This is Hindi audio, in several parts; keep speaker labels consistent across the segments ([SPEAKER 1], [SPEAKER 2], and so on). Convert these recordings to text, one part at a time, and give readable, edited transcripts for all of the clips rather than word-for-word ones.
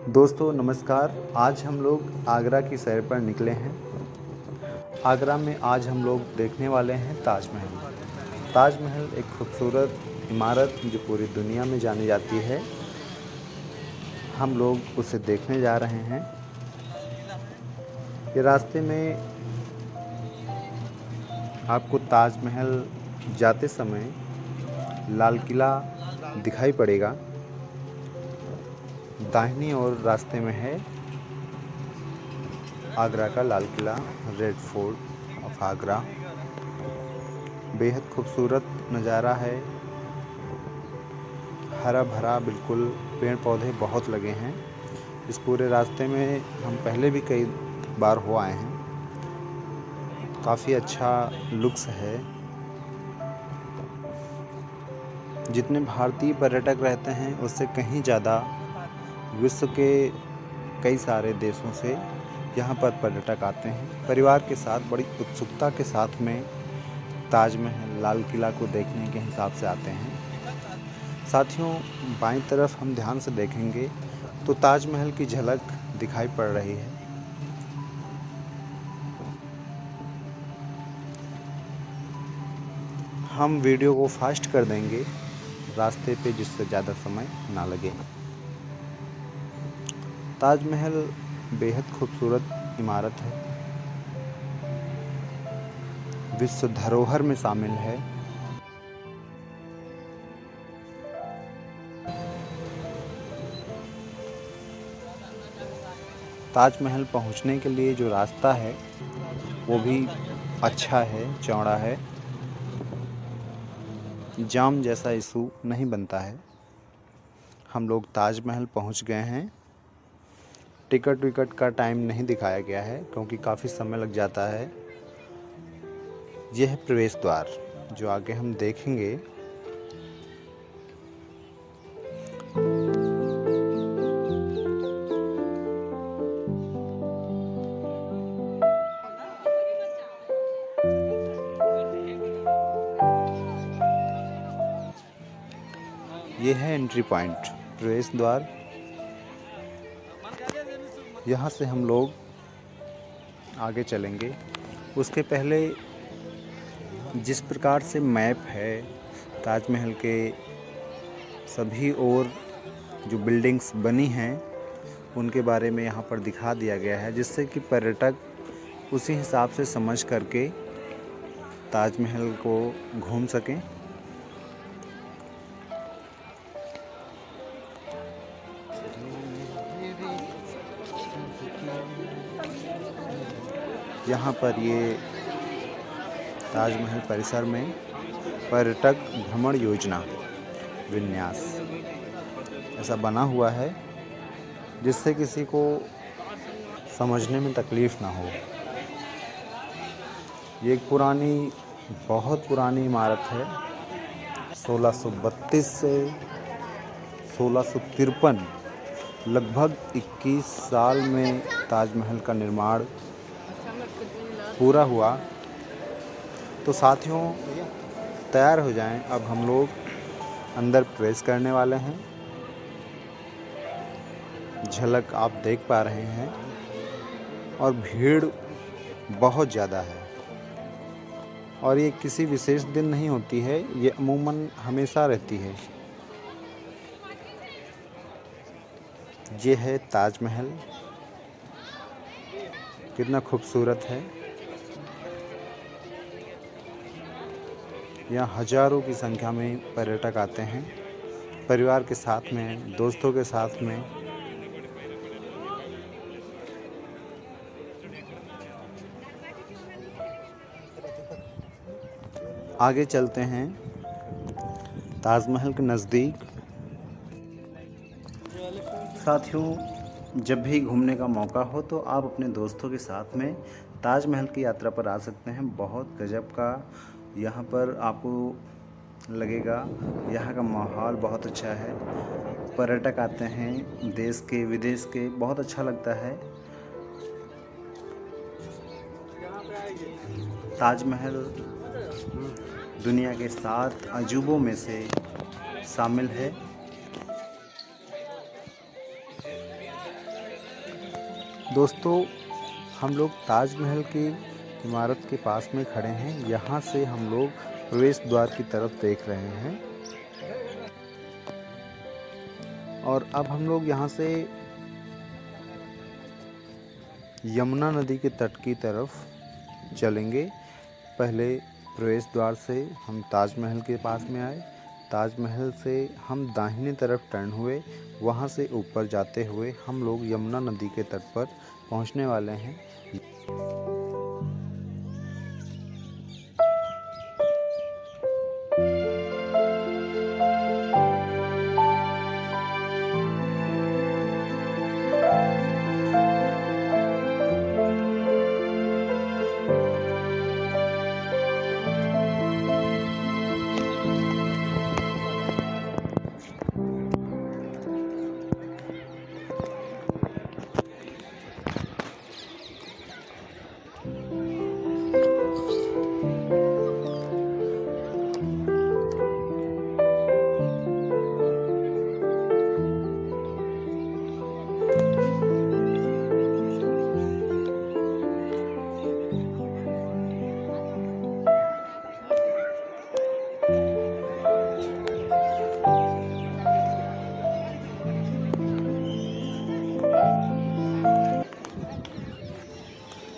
[SPEAKER 1] दोस्तों नमस्कार। आज हम लोग आगरा की सैर पर निकले हैं। आगरा में आज हम लोग देखने वाले हैं ताजमहल। ताजमहल एक खूबसूरत इमारत जो पूरी दुनिया में जानी जाती है। हम लोग उसे देखने जा रहे हैं। ये रास्ते में आपको ताजमहल जाते समय लाल किला दिखाई पड़ेगा। दाहिनी ओर रास्ते में है आगरा का Lal Qila, red fort of Agra. बेहद खूबसूरत नज़ारा है। हरा भरा बिल्कुल, पेड़ पौधे बहुत लगे हैं। इस पूरे रास्ते में हम पहले भी कई बार हो आए हैं। काफ़ी अच्छा लुक्स है। जितने भारतीय पर्यटक रहते हैं उससे कहीं ज़्यादा विश्व के कई सारे देशों से यहाँ पर पर्यटक आते हैं। परिवार के साथ बड़ी उत्सुकता के साथ में ताजमहल, लाल किला को देखने के हिसाब से आते हैं। साथियों, बाईं तरफ हम ध्यान से देखेंगे तो ताजमहल की झलक दिखाई पड़ रही है। हम वीडियो को फास्ट कर देंगे रास्ते पे, जिससे ज़्यादा समय ना लगे। ताजमहल बेहद खूबसूरत इमारत है। विश्व धरोहर में शामिल है। ताजमहल पहुंचने के लिए जो रास्ता है वो भी अच्छा है, चौड़ा है। जाम जैसा इशू नहीं बनता है। हम लोग ताजमहल पहुंच गए हैं। टिकट विकट का टाइम नहीं दिखाया गया है क्योंकि काफ़ी समय लग जाता है। यह है प्रवेश द्वार जो आगे हम देखेंगे। यह है एंट्री पॉइंट, प्रवेश द्वार। यहाँ से हम लोग आगे चलेंगे। उसके पहले जिस प्रकार से मैप है ताजमहल के सभी ओर जो बिल्डिंग्स बनी हैं उनके बारे में यहाँ पर दिखा दिया गया है, जिससे कि पर्यटक उसी हिसाब से समझ करके ताजमहल को घूम सकें। यहाँ पर ये ताजमहल परिसर में पर्यटक भ्रमण योजना विन्यास ऐसा बना हुआ है जिससे किसी को समझने में तकलीफ़ ना हो। ये एक बहुत पुरानी इमारत है। 1632 से 1653 लगभग 21 साल में ताजमहल का निर्माण पूरा हुआ। तो साथियों, तैयार हो जाएं, अब हम लोग अंदर प्रवेश करने वाले हैं। झलक आप देख पा रहे हैं और भीड़ बहुत ज़्यादा है। और ये किसी विशेष दिन नहीं होती है, ये अमूमन हमेशा रहती है। ये है ताजमहल, कितना खूबसूरत है। यहाँ हजारों की संख्या में पर्यटक आते हैं, परिवार के साथ में, दोस्तों के साथ में। आगे चलते हैं ताजमहल के नज़दीक। साथियों, जब भी घूमने का मौका हो तो आप अपने दोस्तों के साथ में ताजमहल की यात्रा पर आ सकते हैं। बहुत गजब का यहाँ पर आपको लगेगा। यहाँ का माहौल बहुत अच्छा है। पर्यटक आते हैं देश के, विदेश के, बहुत अच्छा लगता है। ताजमहल दुनिया के 7 अजूबों में से शामिल है। दोस्तों, हम लोग ताजमहल की इमारत के पास में खड़े हैं। यहाँ से हम लोग प्रवेश द्वार की तरफ देख रहे हैं और अब हम लोग यहाँ से यमुना नदी के तट की तरफ चलेंगे। पहले प्रवेश द्वार से हम ताजमहल के पास में आए। ताजमहल से हम दाहिने तरफ टर्न हुए। वहाँ से ऊपर जाते हुए हम लोग यमुना नदी के तट पर पहुँचने वाले हैं।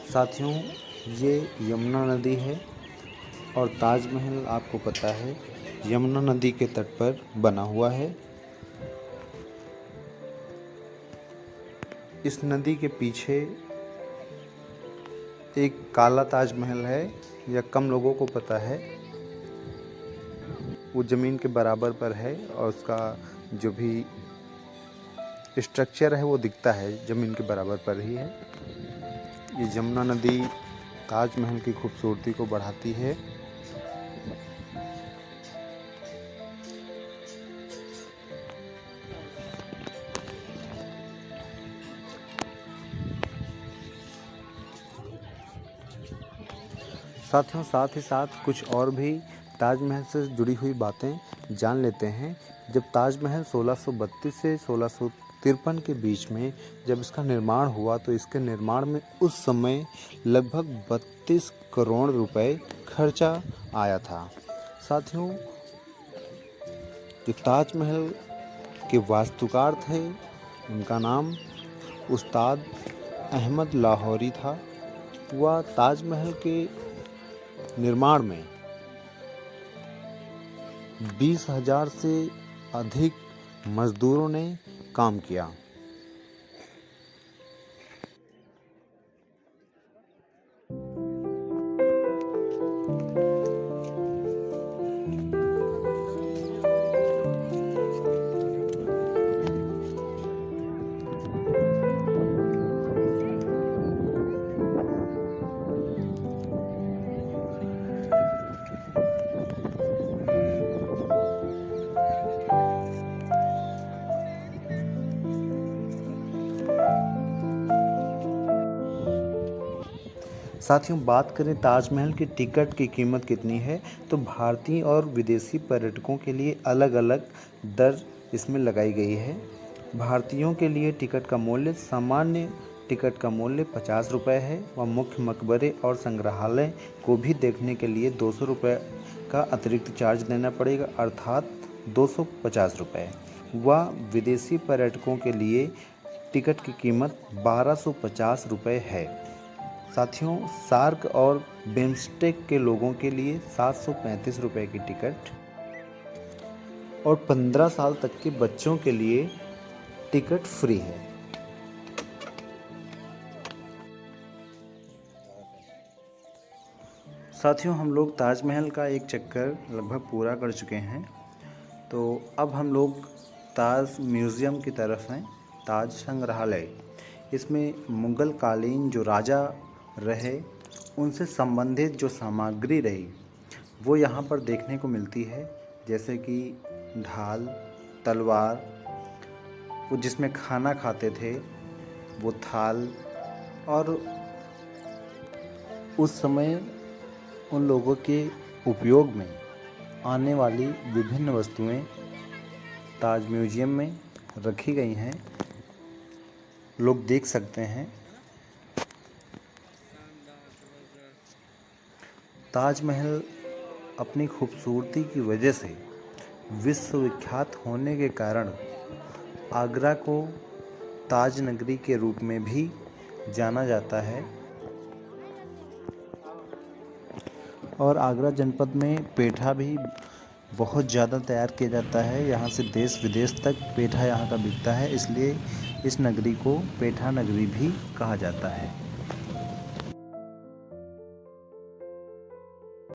[SPEAKER 1] साथियों, ये यमुना नदी है और ताजमहल आपको पता है यमुना नदी के तट पर बना हुआ है। इस नदी के पीछे एक काला ताजमहल है, या कम लोगों को पता है। वो ज़मीन के बराबर पर है और उसका जो भी स्ट्रक्चर है वो दिखता है ज़मीन के बराबर पर ही है। ये यमुना नदी ताजमहल की खूबसूरती को बढ़ाती है। साथियों, साथ ही साथ कुछ और भी ताजमहल से जुड़ी हुई बातें जान लेते हैं। जब ताजमहल 1632 से 1653 के बीच में जब इसका निर्माण हुआ तो इसके निर्माण में उस समय लगभग 32 करोड़ रुपए खर्चा आया था। साथियों, जो ताजमहल के वास्तुकार थे उनका नाम उस्ताद अहमद लाहौरी था। वह ताजमहल के निर्माण में 20,000 से अधिक मजदूरों ने काम किया। साथियों, बात करें ताजमहल की टिकट की कीमत कितनी है, तो भारतीय और विदेशी पर्यटकों के लिए अलग अलग दर इसमें लगाई गई है। भारतीयों के लिए टिकट का मूल्य सामान्य टिकट का मूल्य 50 रुपये है व मुख्य मकबरे और संग्रहालय को भी देखने के लिए 200 रुपये का अतिरिक्त चार्ज देना पड़ेगा, अर्थात 250 रुपये। व विदेशी पर्यटकों के लिए टिकट की कीमत 1250 रुपये है। साथियों, सार्क और बिम्स्टेक के लोगों के लिए 735 रुपये की टिकट और 15 साल तक के बच्चों के लिए टिकट फ्री है। साथियों, हम लोग ताजमहल का एक चक्कर लगभग पूरा कर चुके हैं, तो अब हम लोग ताज म्यूज़ियम की तरफ हैं। ताज संग्रहालय, इसमें मुग़ल कालीन जो राजा रहे उनसे संबंधित जो सामग्री रही वो यहाँ पर देखने को मिलती है, जैसे कि ढाल, तलवार, वो जिसमें खाना खाते थे वो थाल, और उस समय उन लोगों के उपयोग में आने वाली विभिन्न वस्तुएं ताज म्यूज़ियम में रखी गई हैं, लोग देख सकते हैं। ताजमहल अपनी खूबसूरती की वजह से विश्वविख्यात होने के कारण आगरा को ताज नगरी के रूप में भी जाना जाता है। और आगरा जनपद में पेठा भी बहुत ज़्यादा तैयार किया जाता है। यहाँ से देश विदेश तक पेठा यहाँ का बिकता है, इसलिए इस नगरी को पेठा नगरी भी कहा जाता है।